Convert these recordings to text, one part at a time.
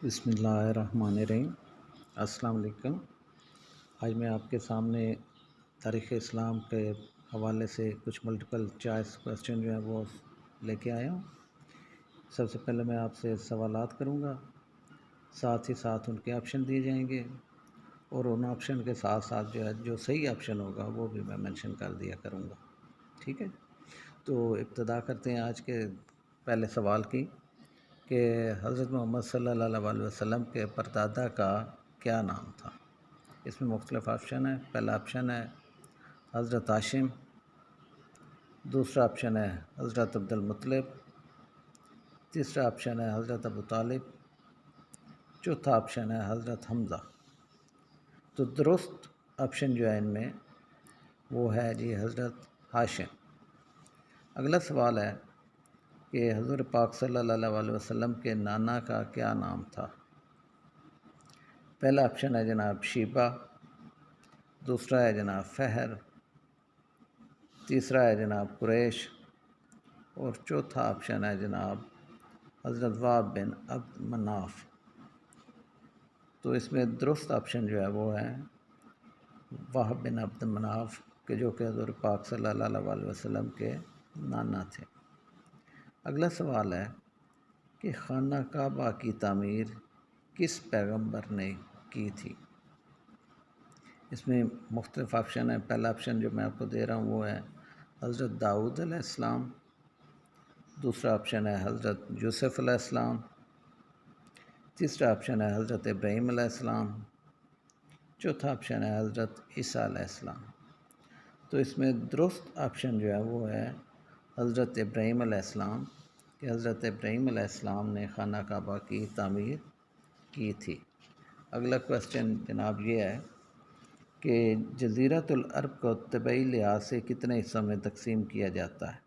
بسم اللہ الرحمن الرحیم۔ السلام علیکم۔ آج میں آپ کے سامنے تاریخ اسلام کے حوالے سے کچھ ملٹیپل چوائس کویسچن جو ہیں وہ لے کے آیا ہوں۔ سب سے پہلے میں آپ سے سوالات کروں گا، ساتھ ہی ساتھ ان کے آپشن دیے جائیں گے، اور ان آپشن کے ساتھ ساتھ جو صحیح آپشن ہوگا وہ بھی میں مینشن کر دیا کروں گا، ٹھیک ہے؟ تو ابتدا کرتے ہیں آج کے پہلے سوال کی کہ حضرت محمد صلی اللہ علیہ وسلم کے پردادا کا کیا نام تھا؟ اس میں مختلف آپشن ہیں۔ پہلا آپشن ہے حضرت ہاشم، دوسرا آپشن ہے حضرت عبد المطلب، تیسرا آپشن ہے حضرت ابو طالب، چوتھا آپشن ہے حضرت حمزہ۔ تو درست آپشن جو ہے ان میں وہ ہے جی حضرت ہاشم۔ اگلا سوال ہے کہ حضور پاک صلی اللہ علیہ وسلم کے نانا کا کیا نام تھا؟ پہلا آپشن ہے جناب شیبہ، دوسرا ہے جناب فہر، تیسرا ہے جناب قریش، اور چوتھا آپشن ہے جناب حضرت وہب بن عبد مناف۔ تو اس میں درست آپشن جو ہے وہ ہے وہب بن عبد مناف، کہ جو کہ حضور پاک صلی اللہ علیہ وسلم کے نانا تھے۔ اگلا سوال ہے کہ خانہ کعبہ کی تعمیر کس پیغمبر نے کی تھی؟ اس میں مختلف آپشن ہیں۔ پہلا آپشن جو میں آپ کو دے رہا ہوں وہ ہے حضرت داؤد علیہ السلام، دوسرا آپشن ہے حضرت یوسف علیہ السلام، تیسرا آپشن ہے حضرت ابراہیم علیہ السلام، چوتھا آپشن ہے حضرت عیسیٰ علیہ السلام۔ تو اس میں درست آپشن جو ہے وہ ہے حضرت ابراہیم علیہ السلام، کہ حضرت ابراہیم علیہ السلام نے خانہ کعبہ کی تعمیر کی تھی۔ اگلا کویسچن جناب یہ ہے کہ جزیرۃ العرب کو طبعی لحاظ سے کتنے حصوں میں تقسیم کیا جاتا ہے؟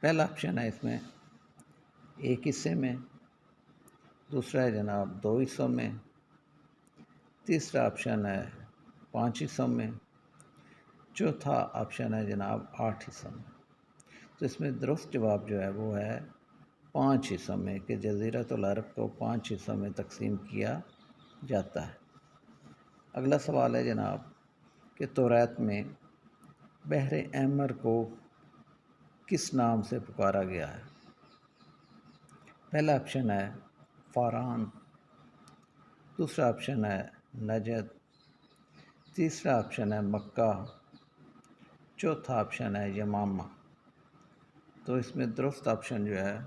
پہلا آپشن ہے اس میں ایک حصے میں، دوسرا ہے جناب 2 حصوں میں، تیسرا آپشن ہے 5 حصوں میں، چوتھا آپشن ہے جناب 8 حصوں میں۔ تو اس میں درست جواب جو ہے وہ ہے 5 حصوں میں، کہ جزیرۃ العرب کو 5 حصوں میں تقسیم کیا جاتا ہے۔ اگلا سوال ہے جناب کہ توریت میں بحر احمر کو کس نام سے پکارا گیا ہے؟ پہلا آپشن ہے فاران، دوسرا آپشن ہے نجد، تیسرا آپشن ہے مکہ، چوتھا آپشن ہے یمامہ۔ تو اس میں درست آپشن جو ہے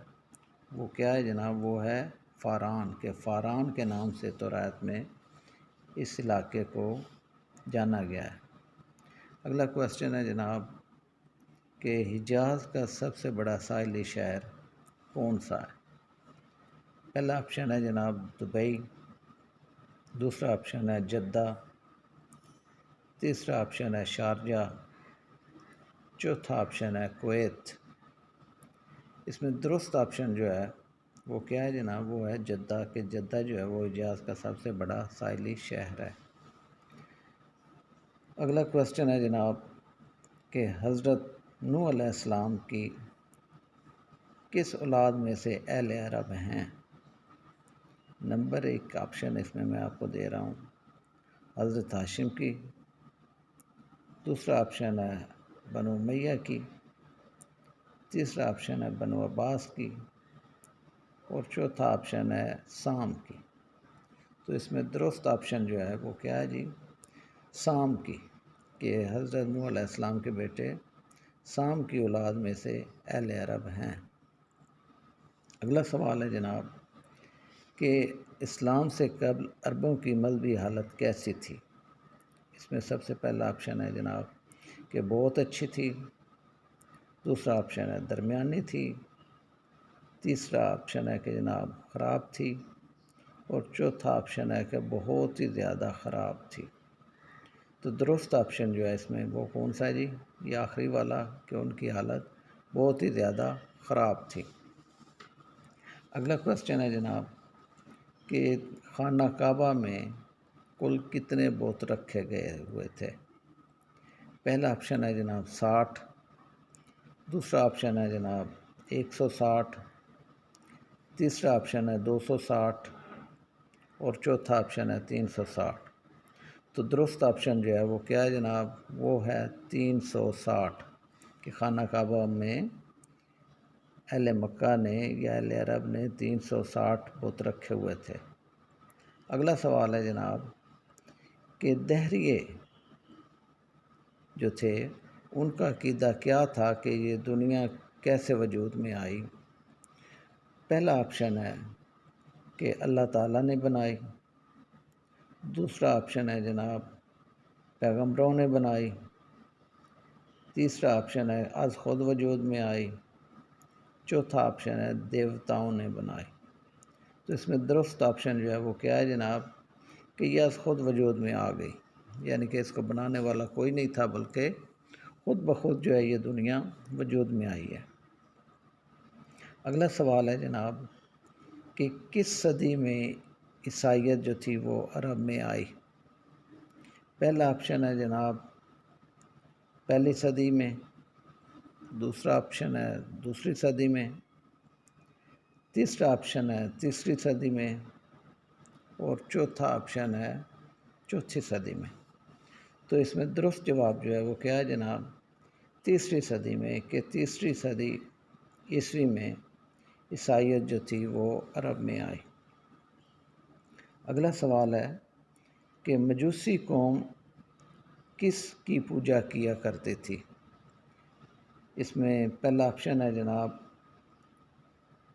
وہ کیا ہے جناب؟ وہ ہے فاران، کہ فاران کے نام سے توریت میں اس علاقے کو جانا گیا ہے۔ اگلا کویسچن ہے جناب کہ حجاز کا سب سے بڑا ساحلی شہر کون سا ہے؟ پہلا آپشن ہے جناب دبئی، دوسرا آپشن ہے جدہ، تیسرا آپشن ہے شارجہ، چوتھا آپشن ہے کویت۔ اس میں درست آپشن جو ہے وہ کیا ہے جناب؟ وہ ہے جدہ، کہ جدہ جو ہے وہ حجاز کا سب سے بڑا ساحلی شہر ہے۔ اگلا کویسچن ہے جناب کہ حضرت نوح علیہ السلام کی کس اولاد میں سے اہل عرب ہیں؟ نمبر 1 آپشن اس میں آپ کو دے رہا ہوں حضرت ہاشم کی، دوسرا آپشن ہے بنو امیہ کی، تیسرا آپشن ہے بنو عباس کی، اور چوتھا آپشن ہے سام کی۔ تو اس میں درست آپشن جو ہے وہ کیا ہے جی؟ سام کی، کہ حضرت نوح علیہ السلام کے بیٹے سام کی اولاد میں سے اہل عرب ہیں۔ اگلا سوال ہے جناب کہ اسلام سے قبل عربوں کی مذہبی حالت کیسی تھی؟ اس میں سب سے پہلا آپشن ہے جناب کہ بہت اچھی تھی، دوسرا آپشن ہے درمیانی تھی، تیسرا آپشن ہے کہ جناب خراب تھی، اور چوتھا آپشن ہے کہ بہت ہی زیادہ خراب تھی۔ تو درست آپشن جو ہے اس میں وہ کون سا ہے جی؟ یہ آخری والا، کہ ان کی حالت بہت ہی زیادہ خراب تھی۔ اگلا کویسچن ہے جناب کہ خانہ کعبہ میں کل کتنے بت رکھے گئے ہوئے تھے؟ پہلا آپشن ہے جناب 60، دوسرا آپشن ہے جناب 160، تیسرا آپشن ہے 260 اور چوتھا آپشن ہے 360۔ تو درست آپشن جو ہے وہ کیا ہے جناب، وہ ہے 360 کہ خانہ کعبہ میں اہل مکہ نے یا اہل عرب نے 360 بت رکھے ہوئے تھے۔ اگلا سوال ہے جناب کہ دہریے جو تھے ان کا عقیدہ کیا تھا کہ یہ دنیا کیسے وجود میں آئی؟ پہلا آپشن ہے کہ اللہ تعالیٰ نے بنائی، دوسرا آپشن ہے جناب پیغمبروں نے بنائی، تیسرا آپشن ہے از خود وجود میں آئی، چوتھا آپشن ہے دیوتاؤں نے بنائی۔ تو اس میں درست آپشن جو ہے وہ کیا ہے جناب کہ یہ از خود وجود میں آ گئی، یعنی کہ اس کو بنانے والا کوئی نہیں تھا بلکہ خود بخود جو ہے یہ دنیا وجود میں آئی ہے۔ اگلا سوال ہے جناب کہ کس صدی میں عیسائیت جو تھی وہ عرب میں آئی؟ پہلا آپشن ہے جناب پہلی صدی میں، دوسرا آپشن ہے دوسری صدی میں، تیسرا آپشن ہے تیسری صدی میں، اور چوتھا آپشن ہے چوتھی صدی میں۔ تو اس میں درست جواب جو ہے وہ کیا ہے جناب تیسری صدی میں، کہ تیسری صدی عیسوی میں عیسائیت جو تھی وہ عرب میں آئی۔ اگلا سوال ہے کہ مجوسی قوم کس کی پوجا کیا کرتی تھی؟ اس میں پہلا آپشن ہے جناب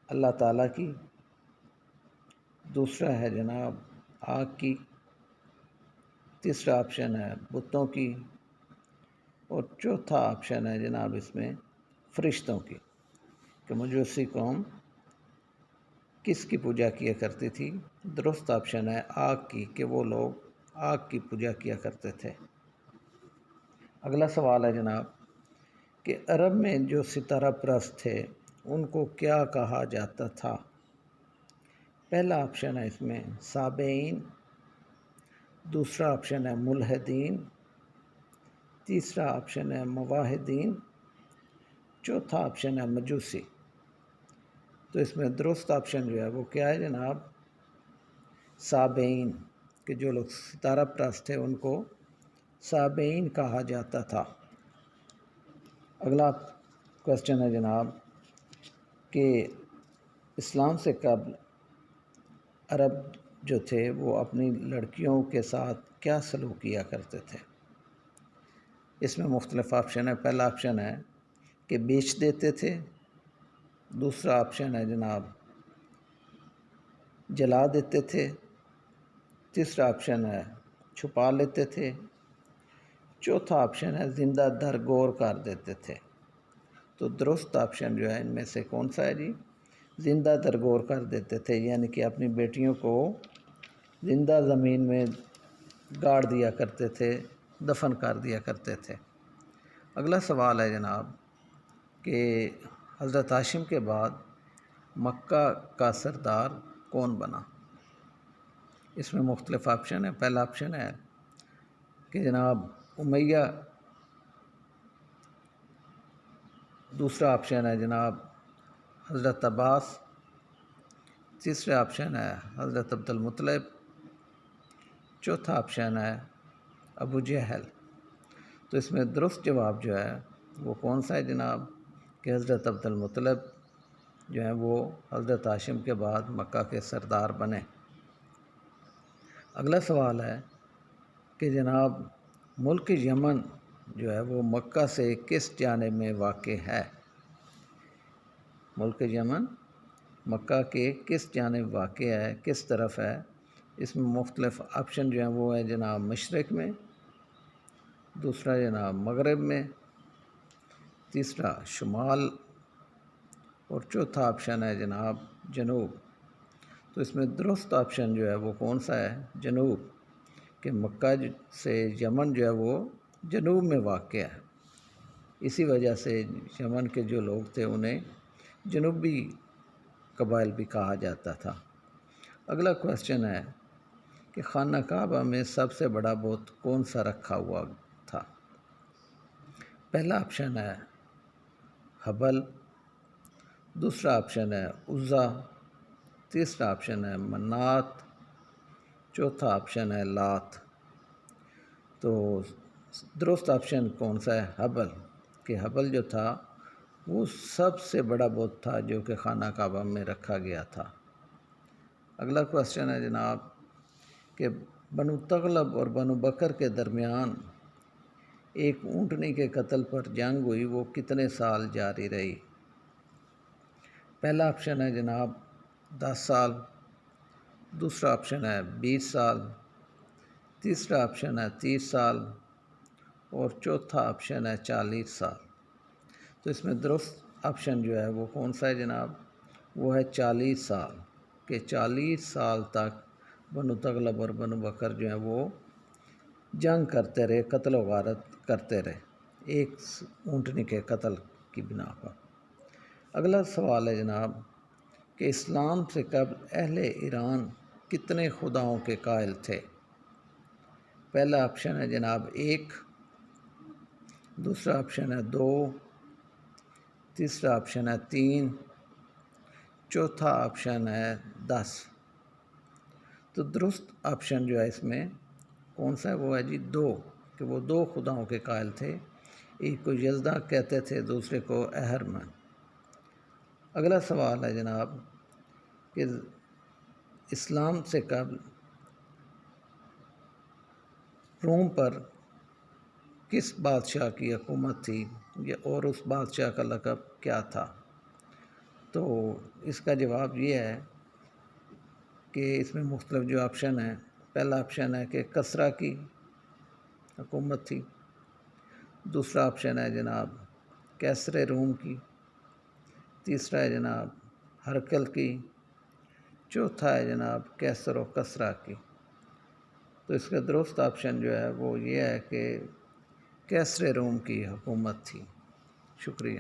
اللہ تعالیٰ کی، دوسرا ہے جناب آگ کی، تیسرا آپشن ہے بتوں کی، اور چوتھا آپشن ہے جناب اس میں فرشتوں کی، کہ مجوسی قوم کس کی پوجا کیا کرتی تھی؟ درست آپشن ہے آگ کی، کہ وہ لوگ آگ کی پوجا کیا کرتے تھے۔ اگلا سوال ہے جناب کہ عرب میں جو ستارہ پرست تھے ان کو کیا کہا جاتا تھا؟ پہلا آپشن ہے اس میں صابئین، دوسرا آپشن ہے ملحدین، تیسرا آپشن ہے مواحدین، چوتھا آپشن ہے مجوسی۔ تو اس میں درست آپشن جو ہے وہ کیا ہے جناب صابئین، کہ جو لوگ ستارہ پرست تھے ان کو صابئین کہا جاتا تھا۔ اگلا کوشچن ہے جناب کہ اسلام سے قبل عرب جو تھے وہ اپنی لڑکیوں کے ساتھ کیا سلوک کیا کرتے تھے؟ اس میں مختلف آپشن ہے۔ پہلا آپشن ہے کہ بیچ دیتے تھے، دوسرا آپشن ہے جناب جلا دیتے تھے، تیسرا آپشن ہے چھپا لیتے تھے، چوتھا آپشن ہے زندہ درگور کر دیتے تھے۔ تو درست آپشن جو ہے ان میں سے کون سا ہے جی؟ زندہ درگور کر دیتے تھے، یعنی کہ اپنی بیٹیوں کو زندہ زمین میں گاڑ دیا کرتے تھے، دفن کر دیا کرتے تھے۔ اگلا سوال ہے جناب کہ حضرت ہاشم کے بعد مکہ کا سردار کون بنا؟ اس میں مختلف آپشن ہے۔ پہلا آپشن ہے کہ جناب امیہ، دوسرا آپشن ہے جناب حضرت عباس، تیسرا آپشن ہے حضرت عبد المطلب، چوتھا آپشن ہے ابو جہل۔ تو اس میں درست جواب جو ہے وہ کون سا ہے جناب کہ حضرت عبد المطلب جو ہیں وہ حضرت ہاشم کے بعد مکہ کے سردار بنے۔ اگلا سوال ہے کہ جناب ملک یمن جو ہے وہ مکہ سے کس جانب میں واقع ہے؟ ملک یمن مکہ کے کس جانب واقع ہے، کس طرف ہے؟ اس میں مختلف آپشن جو ہیں وہ ہے جناب مشرق میں، دوسرا جناب مغرب میں، تیسرا شمال، اور چوتھا آپشن ہے جناب جنوب۔ تو اس میں درست آپشن جو ہے وہ کون سا ہے؟ جنوب، کہ مکہ سے یمن جو ہے وہ جنوب میں واقع ہے، اسی وجہ سے یمن کے جو لوگ تھے انہیں جنوبی قبائل بھی کہا جاتا تھا۔ اگلا کوشچن ہے کہ خانہ کعبہ میں سب سے بڑا بت کون سا رکھا ہوا تھا؟ پہلا آپشن ہے حبل، دوسرا آپشن ہے عزا، تیسرا آپشن ہے منات، چوتھا آپشن ہے لات۔ تو درست آپشن کون سا ہے؟ حبل، کہ حبل جو تھا وہ سب سے بڑا بت تھا جو کہ خانہ کعبہ میں رکھا گیا تھا۔ اگلا کوسچن ہے جناب کہ بنو تغلب اور بنو بکر کے درمیان ایک اونٹنی کے قتل پر جنگ ہوئی، وہ کتنے سال جاری رہی؟ پہلا آپشن ہے جناب 10 سال، دوسرا آپشن ہے 20 سال، تیسرا آپشن ہے 30 سال اور چوتھا آپشن ہے 40 سال۔ تو اس میں درست آپشن جو ہے وہ کون سا ہے جناب؟ وہ ہے 40 سال، کہ 40 سال تک بنو تغلب اور بنو بکر جو ہیں وہ جنگ کرتے رہے، قتل و غارت کرتے رہے ایک اونٹنی کے قتل کی بنا پر۔ اگلا سوال ہے جناب کہ اسلام سے قبل اہل ایران کتنے خداؤں کے قائل تھے؟ پہلا آپشن ہے جناب 1، دوسرا آپشن ہے 2، تیسرا آپشن ہے 3، چوتھا آپشن ہے 10۔ تو درست آپشن جو ہے اس میں کون سا ہے؟ وہ ہے جی 2، کہ وہ 2 خداؤں کے قائل تھے، ایک کو یزدہ کہتے تھے، دوسرے کو اہرمن۔ اگلا سوال ہے جناب کہ اسلام سے قبل روم پر کس بادشاہ کی حکومت تھی اور اس بادشاہ کا لقب کیا تھا؟ تو اس کا جواب یہ ہے کہ اس میں مختلف جو آپشن ہیں، پہلا آپشن ہے کہ کسریٰ کی حکومت تھی، دوسرا آپشن ہے جناب کیسر روم کی، تیسرا ہے جناب ہرقل کی، چوتھا ہے جناب کیسر و کسریٰ کی۔ تو اس کا درست آپشن جو ہے وہ یہ ہے کہ کیسر روم کی حکومت تھی۔ شکریہ۔